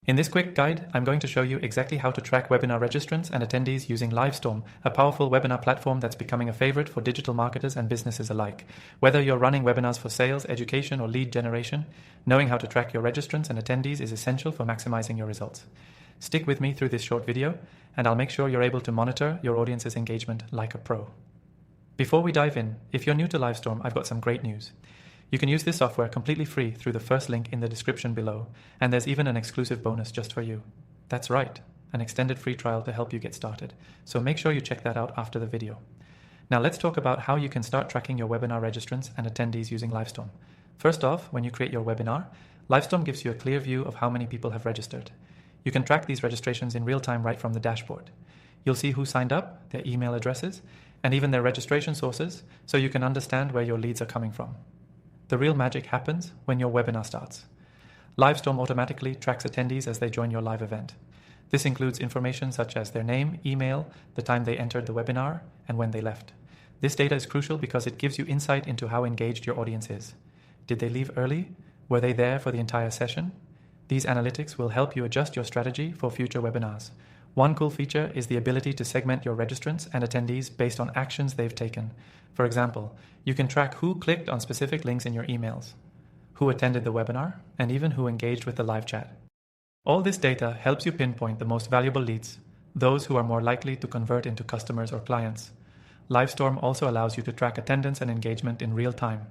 In this quick guide, I'm going to show you exactly how to track webinar registrants and attendees using Livestorm, a powerful webinar platform that's becoming a favorite for digital marketers and businesses alike. Whether you're running webinars for sales, education, or lead generation, knowing how to track your registrants and attendees is essential for maximizing your results. Stick with me through this short video, and I'll make sure you're able to monitor your audience's engagement like a pro. Before we dive in, if you're new to Livestorm, I've got some great news. You can use this software completely free through the first link in the description below, and there's even an exclusive bonus just for you. That's right, an extended free trial to help you get started, so make sure you check that out after the video. Now let's talk about how you can start tracking your webinar registrants and attendees using Livestorm. First off, when you create your webinar, Livestorm gives you a clear view of how many people have registered. You can track these registrations in real time right from the dashboard. You'll see who signed up, their email addresses, and even their registration sources, so you can understand where your leads are coming from. The real magic happens when your webinar starts. Livestorm automatically tracks attendees as they join your live event. This includes information such as their name, email, the time they entered the webinar, and when they left. This data is crucial because it gives you insight into how engaged your audience is. Did they leave early? Were they there for the entire session? These analytics will help you adjust your strategy for future webinars. One cool feature is the ability to segment your registrants and attendees based on actions they've taken. For example, you can track who clicked on specific links in your emails, who attended the webinar, and even who engaged with the live chat. All this data helps you pinpoint the most valuable leads, those who are more likely to convert into customers or clients. Livestorm also allows you to track attendance and engagement in real time.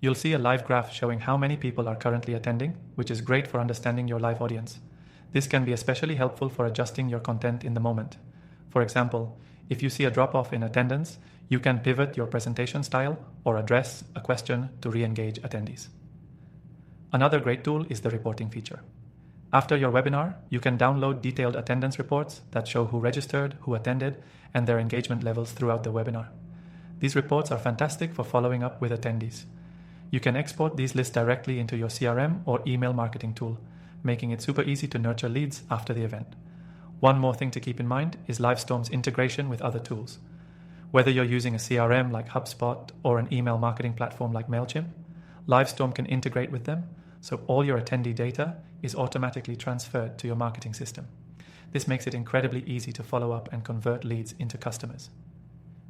You'll see a live graph showing how many people are currently attending, which is great for understanding your live audience. This can be especially helpful for adjusting your content in the moment. For example, if you see a drop-off in attendance, you can pivot your presentation style or address a question to re-engage attendees. Another great tool is the reporting feature. After your webinar, you can download detailed attendance reports that show who registered, who attended, and their engagement levels throughout the webinar. These reports are fantastic for following up with attendees. You can export these lists directly into your CRM or email marketing tool, making it super easy to nurture leads after the event. One more thing to keep in mind is Livestorm's integration with other tools. Whether you're using a CRM like HubSpot or an email marketing platform like MailChimp, Livestorm can integrate with them, so all your attendee data is automatically transferred to your marketing system. This makes it incredibly easy to follow up and convert leads into customers.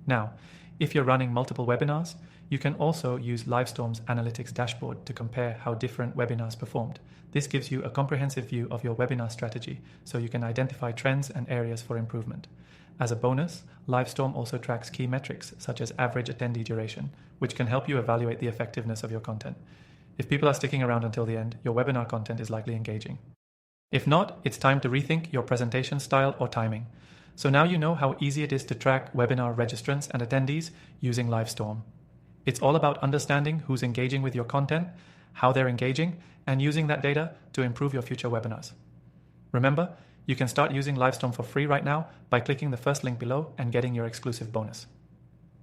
Now, if you're running multiple webinars, you can also use Livestorm's analytics dashboard to compare how different webinars performed. This gives you a comprehensive view of your webinar strategy, so you can identify trends and areas for improvement. As a bonus, Livestorm also tracks key metrics such as average attendee duration, which can help you evaluate the effectiveness of your content. If people are sticking around until the end, your webinar content is likely engaging. If not, it's time to rethink your presentation style or timing. So now you know how easy it is to track webinar registrants and attendees using Livestorm. It's all about understanding who's engaging with your content, how they're engaging, and using that data to improve your future webinars. Remember, you can start using Livestorm for free right now by clicking the first link below and getting your exclusive bonus.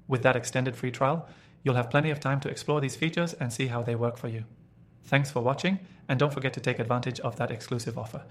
With that extended free trial, you'll have plenty of time to explore these features and see how they work for you. Thanks for watching, and don't forget to take advantage of that exclusive offer.